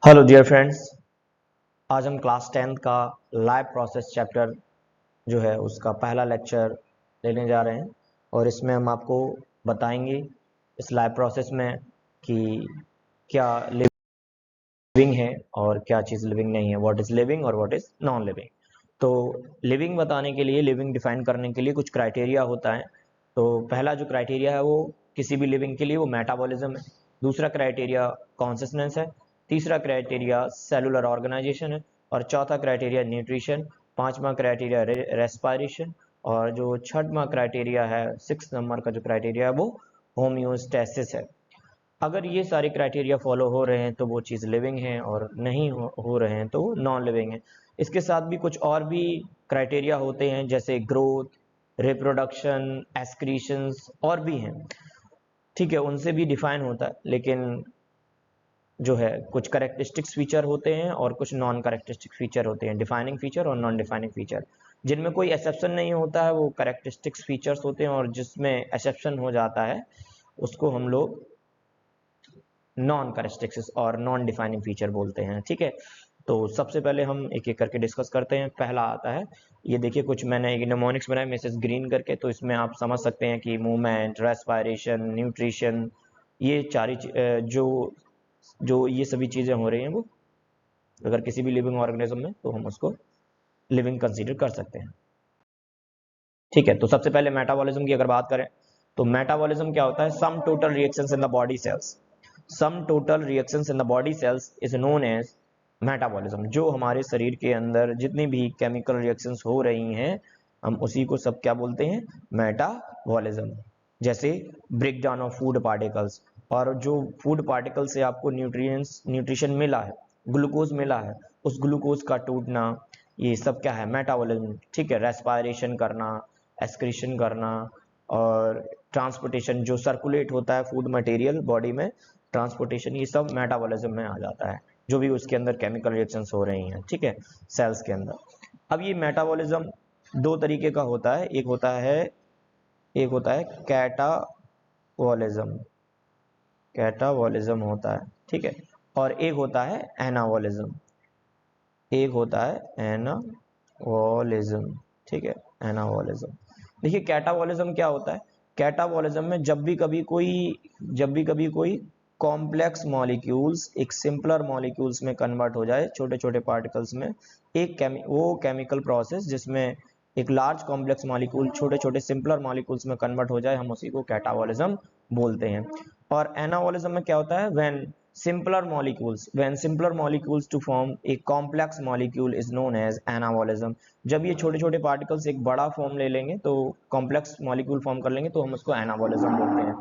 Hello dear friends. आज हम class 10th का लाइव प्रोसेस चैप्टर जो है उसका पहला लेक्चर लेने जा रहे हैं और इसमें हम आपको बताएंगे इस लाइव प्रोसेस में कि क्या लिविंग है और क्या चीज़ लिविंग नहीं है, व्हाट इज़ लिविंग और व्हाट इज़ नॉन लिविंग। तो लिविंग बताने के लिए, लिविंग डिफाइन करने के लिए कुछ क्राइटेरिया होता है। तो पहला जो क्राइटेरिया है वो किसी भी लिविंग के लिए वो मेटाबॉलिज्म है। दूसरा क्राइटेरिया कॉन्सिस्टेंस है। तीसरा क्राइटेरिया सेलुलर ऑर्गेनाइजेशन है और चौथा क्राइटेरिया न्यूट्रिशन। पांचवा क्राइटेरिया रेस्पायरेशन और जो छठवां क्राइटेरिया है, 6 नंबर का जो क्राइटेरिया है वो होम्योस्टेसिस है। अगर ये सारे क्राइटेरिया फॉलो हो रहे हैं तो वो चीज़ लिविंग है और नहीं हो रहे हैं तो वो नॉन लिविंग है। इसके साथ भी कुछ और भी क्राइटेरिया होते हैं जैसे ग्रोथ, रिप्रोडक्शन, एक्सक्रीशंस और भी हैं। ठीक है, उनसे भी डिफाइन होता है, लेकिन जो है कुछ करेक्टरिस्टिक्स फीचर होते हैं और कुछ नॉन करेक्टरिस्टिक फीचर होते हैं, डिफाइनिंग फीचर और नॉन डिफाइनिंग फीचर। जिनमें कोई एक्सेप्शन नहीं होता है वो करेक्टरिस्टिक्स फीचर्स होते हैं और जिसमें एक्सेप्शन हो जाता है उसको हम लोग नॉन करेक्टरिस्टिक्स और नॉन डिफाइनिंग फीचर बोलते हैं। ठीक है, तो सबसे पहले हम एक एक करके डिस्कस करते हैं। पहला आता है, ये देखिए कुछ मैंने निमोनिक्स बनाए मिसेस ग्रीन करके, तो इसमें आप समझ सकते हैं कि मूवमेंट, रेस्पायरेशन, न्यूट्रिशन, ये जो जो ये सभी चीज़ें हो रही हैं वो अगर किसी भी लिविंग ऑर्गेनिज्म में तो हम उसको लिविंग कंसीडर कर सकते हैं। ठीक है, तो सबसे पहले मेटाबॉलिज्म की अगर बात करें तो मेटाबॉलिज्म क्या होता है? Sum total reactions in the body cells. Sum total reactions in the body cells is known as metabolism. जो हमारे शरीर के अंदर जितनी भी केमिकल रिएक्शंस हो रही हैं हम उसी को सब क्या बोलते हैं? मेटाबॉलिज्म। जैसे break down of food particles, और जो फूड पार्टिकल से आपको न्यूट्रिशन मिला है, ग्लूकोज मिला है, उस ग्लूकोज का टूटना, ये सब क्या है? मेटाबॉलिज्म। ठीक है, रेस्पायरेशन करना, एक्सक्रीशन करना और ट्रांसपोर्टेशन, जो सर्कुलेट होता है फूड मटेरियल बॉडी में, ट्रांसपोर्टेशन, ये सब मेटाबॉलिज्म में आ जाता है, जो भी उसके अंदर केमिकल रिएक्शंस हो रही हैं। ठीक है, सेल्स के अंदर। अब ये मेटाबॉलिज्म दो तरीके का होता है, एक होता है कैटाबॉलिज्म, कैटाबॉलिज्म होता है। ठीक है, और एक होता है एनाबॉलिज्म, एक होता है एनाबॉलिज्म। ठीक है, एनाबॉलिज्म। देखिए कैटाबॉलिज्म क्या होता है? कैटाबॉलिज्म में जब भी कभी कोई कॉम्प्लेक्स मॉलिक्यूल्स एक सिंपलर मॉलिक्यूल्स में कन्वर्ट हो जाए, छोटे छोटे पार्टिकल्स में, वो केमिकल प्रोसेस जिसमें एक लार्ज कॉम्प्लेक्स मॉलिक्यूल छोटे छोटे सिंपलर मॉलिक्यूल्स में कन्वर्ट हो जाए, हम उसी को कैटाबॉलिज्म बोलते हैं। और एनाबॉलिज्म में क्या होता है? when simpler molecules to form a complex molecule is known as anabolism। जब ये छोटे छोटे पार्टिकल्स एक बड़ा फॉर्म ले लेंगे, तो कॉम्प्लेक्स मॉलिक्यूल फॉर्म कर लेंगे, तो हम उसको एनाबॉलिज्म बोलते हैं।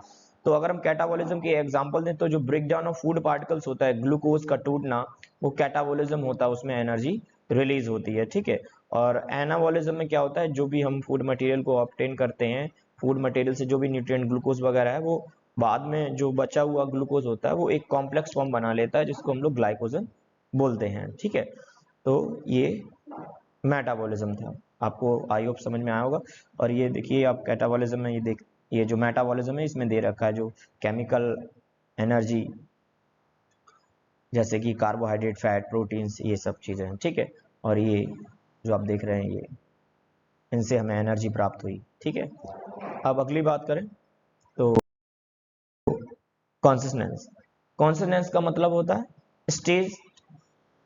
तो अगर हम कैटाबॉलिज्म की एग्जांपल दें तो जो break down of food particles होता है, ग्लूकोज का टूटना, वो कैटाबॉलिज्म होता है, उसमें एनर्जी रिलीज होती है। ठीक है, और एनाबॉलिज्म में क्या होता है? जो भी हम फूड मटेरियल को ऑब्टेन करते हैं, फूड मटेरियल से जो भी न्यूट्रिएंट ग्लूकोज वगैरह है, वो बाद में जो बचा हुआ ग्लूकोज होता है वो एक कॉम्प्लेक्स फॉर्म बना लेता है जिसको हम लोग ग्लाइकोजन बोलते हैं। ठीक है, तो ये मेटाबॉलिज्म था, आपको आई होप समझ में आया होगा। और ये देखिए आप कैटाबॉलिज्म में ये जो मेटाबॉलिज्म है इसमें दे रखा है जो केमिकल एनर्जी, जैसे कि कार्बोहाइड्रेट, फैट, प्रोटीन्स, ये सब चीज़ें हैं। ठीक है, और ये जो आप देख रहे हैं ये, इनसे हमें एनर्जी प्राप्त हुई। ठीक है, अब अगली बात करें तो कॉन्सिस्टेंस। कॉन्सिस्टेंस का मतलब होता है स्टेज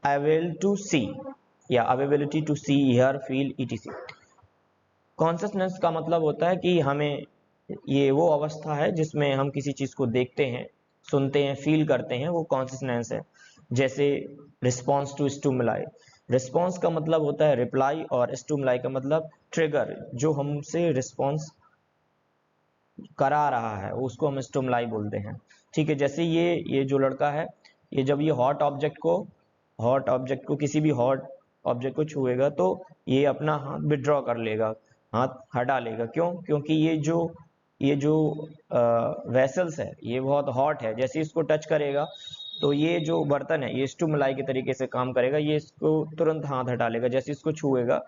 अवेल टू सी या ability to see, here, feel, etc. Consciousness का मतलब होता है कि हमें ये वो अवस्था है जिसमें हम किसी चीज को देखते हैं, सुनते हैं, फील करते हैं, वो कॉन्सिस्टेंस है। जैसे रिस्पॉन्स टू स्टिमुलाई। रिस्पॉन्स का मतलब होता है रिप्लाई और स्टिमुलाई का मतलब ट्रिगर, जो हमसे रिस्पॉन्स करा रहा है उसको हम स्टिमुलाई बोलते हैं। ठीक है, जैसे ये जो लड़का है, ये जब ये हॉट ऑब्जेक्ट को किसी भी हॉट ऑब्जेक्ट को छुएगा तो ये अपना हाथ विड्रॉ कर लेगा, हाथ हटा लेगा। क्यों? क्योंकि ये जो वेसल्स है ये बहुत हॉट है, जैसे इसको टच करेगा तो ये जो बर्तन है ये स्टिमुलाई के तरीके से काम करेगा, ये इसको तुरंत हाथ हटा लेगा, जैसे इसको छुएगा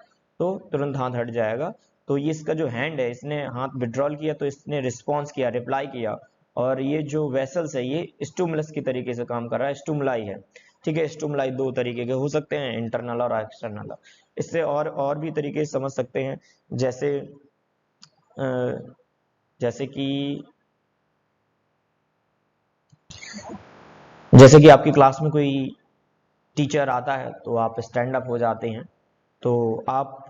तो तुरंत हाथ हट जाएगा। तो ये इसका जो हैंड है, इसने हाथ विड्रॉल किया तो इसने रिस्पॉन्स किया, रिप्लाई किया, और ये जो वेसल्स है ये स्टिमुलस की तरीके से काम कर रहा है, स्टिमुलाई है। ठीक है। स्टिमुलाई दो तरीके के हो सकते हैं, इंटरनल और एक्सटर्नल। इससे और भी तरीके समझ सकते हैं, जैसे जैसे कि आपकी क्लास में कोई टीचर आता है तो आप स्टैंड अप हो जाते हैं। तो आप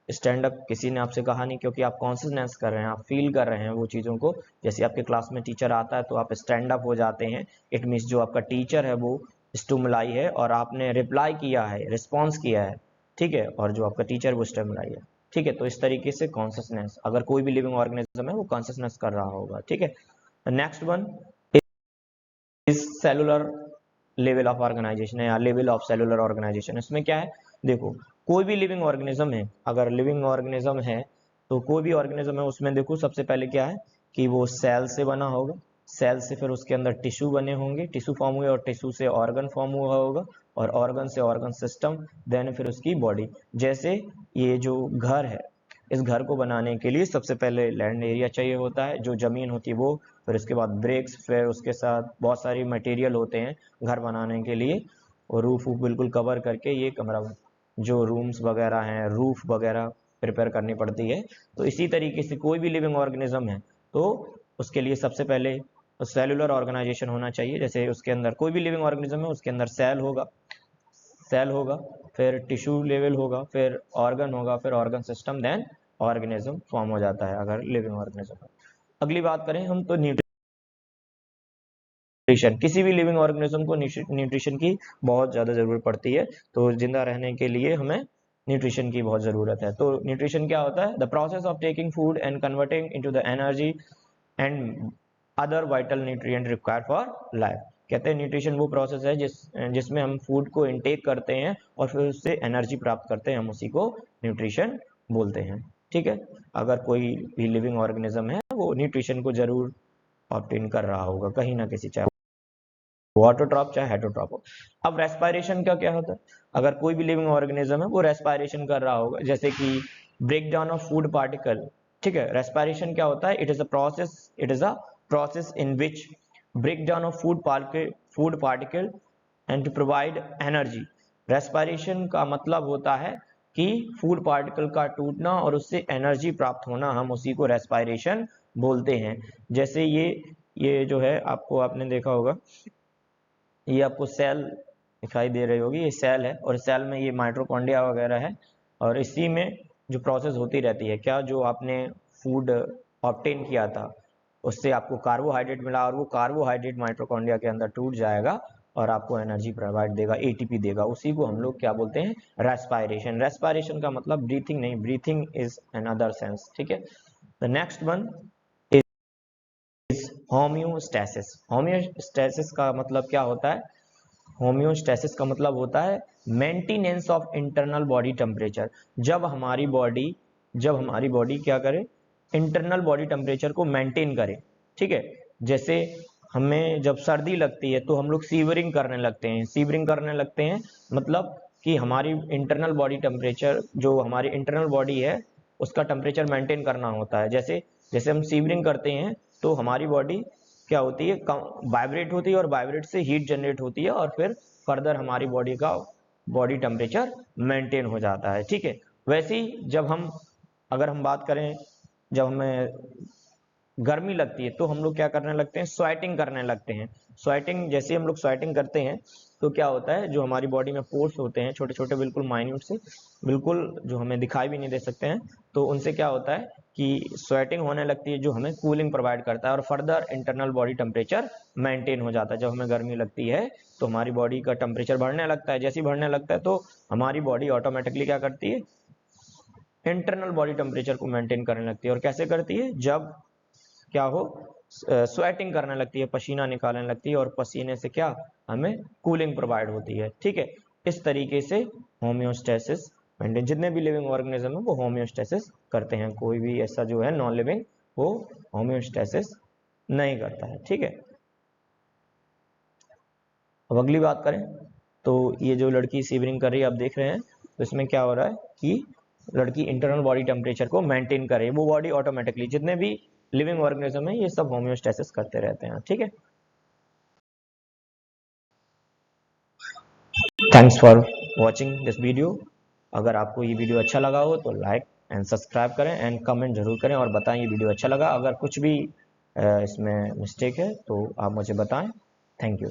स्टैंड अप किसी ने आपसे कहा नहीं, क्योंकि आप कॉन्शियसनेस कर रहे हैं, आप फील कर रहे हैं वो चीज़ों को। जैसे आपके क्लास में टीचर आता है तो आप स्टैंड अप हो जाते हैं। इट मीन्स जो आपका टीचर है वो स्टिमुलाई है और आपने रिप्लाई किया है, रिस्पॉन्स किया है, ठीक है। और जो आपका टीचर वो स्टिमुलाई है, ठीक है। तो इस तरीके से कॉन्शियसनेस, अगर कोई भी लिविंग ऑर्गेनिज्म है वो कॉन्शियसनेस कर रहा होगा, ठीक है। Next one is cellular level of organisation या लेवल ऑफ सेलुलर ऑर्गेनाइजेशन। इसमें क्या है, देखो कोई भी लिविंग ऑर्गेनिज्म है, अगर लिविंग ऑर्गेनिज्म है तो कोई भी ऑर्गेनिज्म है उसमें देखो सबसे पहले क्या है कि वो सेल से बना होगा। सेल से फिर उसके अंदर टिश्यू बने होंगे, टिश्यू फॉर्म हुए और टिश्यू से ऑर्गन फॉर्म हुआ होगा और ऑर्गन से ऑर्गन सिस्टम, देन फिर उसकी बॉडी। जैसे ये जो घर है, इस घर को बनाने के लिए सबसे पहले लैंड एरिया चाहिए होता है, जो जमीन होती है वो, फिर उसके बाद ब्रिक्स, फिर उसके साथ बहुत सारी मटेरियल होते हैं घर बनाने के लिए, और रूफ बिल्कुल कवर करके ये कमरा, जो रूम्स वगैरह हैं, रूफ वगैरह प्रिपेयर करनी पड़ती है। तो इसी तरीके से कोई भी लिविंग ऑर्गेनिज्म है तो उसके लिए सबसे पहले सेलुलर ऑर्गेनाइजेशन होना चाहिए। जैसे उसके अंदर कोई भी लिविंग ऑर्गेनिज्म है उसके अंदर सेल होगा, फिर टिश्यू लेवल होगा, फिर ऑर्गन होगा, फिर organ system, then organism form हो जाता है अगर लिविंग ऑर्गेनिज्म है। अगली बात करें हम तो न्यूट्रिशन, किसी भी लिविंग ऑर्गेनिज्म को न्यूट्रिशन की बहुत ज़्यादा ज़रूरत पड़ती है। तो जिंदा रहने के लिए हमें न्यूट्रिशन की बहुत ज़रूरत है। तो न्यूट्रिशन क्या होता है, the process of taking food and converting into the energy and other vital nutrient required for life. कहते हैं न्यूट्रिशन वो प्रोसेस है जिसमें हम फूड को इनटेक करते हैं और फिर उससे एनर्जी प्राप्त करते हैं, हम उसी को न्यूट्रिशन बोलते हैं, ठीक है। अगर कोई भी लिविंग ऑर्गेनिज्म है वो न्यूट्रिशन को जरूर ऑब्टेन कर रहा होगा कहीं ना किसी, चाहे ऑटोट्रॉप चाहे हेटरोट्रॉप हो। अब रेस्पायरेशन का क्या होता है, अगर कोई भी लिविंग ऑर्गेनिज्म है वो रेस्पायरेशन कर रहा होगा, जैसे कि break down of food particle, ठीक है। रेस्पायरेशन क्या होता है, it is a process in which break down of food particle and to provide energy. Respiration का मतलब होता है कि फूड पार्टिकल का टूटना और उससे एनर्जी प्राप्त होना, हम उसी को रेस्पायरेशन बोलते हैं। जैसे ये जो है आपको, आपने देखा होगा, ये आपको सेल दिखाई दे रही होगी, ये सेल है और सेल में ये माइटोकॉन्ड्रिया वगैरह है, और इसी में जो प्रोसेस होती रहती है, क्या जो आपने फूड ऑब्टेन किया था उससे आपको कार्बोहाइड्रेट मिला और वो कार्बोहाइड्रेट माइटोकॉन्ड्रिया के अंदर टूट जाएगा और आपको एनर्जी प्रोवाइड देगा, एटीपी देगा। उसी को हम लोग क्या बोलते हैं, रेस्पायरेशन। रेस्पायरेशन का मतलब ब्रीथिंग नहीं, ब्रीथिंग इज अनदर सेंस, ठीक है। The next one homeostasis. Homeostasis का मतलब क्या होता है, होम्योस्टेसिस का मतलब होता है maintenance of internal body temperature. जब हमारी बॉडी क्या करे, इंटरनल बॉडी टेम्परेचर को मेंटेन करे, ठीक है। जैसे हमें जब सर्दी लगती है तो हम लोग सीवरिंग करने लगते हैं। सीवरिंग करने लगते हैं मतलब कि हमारी इंटरनल बॉडी टेम्परेचर, जो हमारी इंटरनल बॉडी है उसका टेम्परेचर मेंटेन करना होता है। जैसे जैसे हम सीवरिंग करते हैं तो हमारी बॉडी क्या होती है, वाइब्रेट होती है और वाइब्रेट से हीट जनरेट होती है और फिर फर्दर हमारी बॉडी टेम्परेचर मेंटेन हो जाता है, ठीक है। वैसे ही अगर हम बात करें, जब हमें गर्मी लगती है तो हम लोग क्या करने लगते हैं, स्वेटिंग करने लगते हैं। स्वेटिंग, जैसे हम लोग स्वेटिंग करते हैं तो क्या होता है, जो हमारी बॉडी में पोर्स होते हैं छोटे छोटे, बिल्कुल माइन्यूट से, बिल्कुल जो हमें दिखाई भी नहीं दे सकते हैं, तो उनसे क्या होता है कि स्वेटिंग होने लगती है जो हमें कूलिंग प्रोवाइड करता है और further internal body temperature maintain हो जाता है। जब हमें गर्मी लगती है तो हमारी बॉडी का टेम्परेचर बढ़ने लगता है, जैसे ही बढ़ने लगता है तो हमारी बॉडी ऑटोमेटिकली क्या करती है, इंटरनल बॉडी टेम्परेचर को मेंटेन करने लगती है। और कैसे करती है, जब क्या हो, स्वेटिंग करने लगती है, पसीना निकालने लगती है और पसीने से क्या हमें कूलिंग प्रोवाइड होती है, ठीक है। इस तरीके से होम्योस्टेसिस मेंटेन, जितने भी लिविंग ऑर्गेनिज्म है वो होम्योस्टेसिस करते हैं। कोई भी ऐसा जो है नॉन लिविंग वो होम्योस्टेसिस नहीं करता है, ठीक है। अब अगली बात करें तो ये जो लड़की सीवरिंग कर रही है आप देख रहे हैं, तो इसमें क्या हो रहा है कि लड़की इंटरनल बॉडी टेम्परेचर को मेंटेन करे, वो बॉडी ऑटोमेटिकली, जितने भी लिविंग ऑर्गेनिज्म है ये सब होम्योस्टेसिस करते रहते हैं, ठीक है। Thanks for watching this video. अगर आपको ये वीडियो अच्छा लगा हो तो लाइक एंड सब्सक्राइब करें एंड कमेंट जरूर करें और बताएं ये वीडियो अच्छा लगा। अगर कुछ भी इसमें मिस्टेक है तो आप मुझे बताएं। Thank you.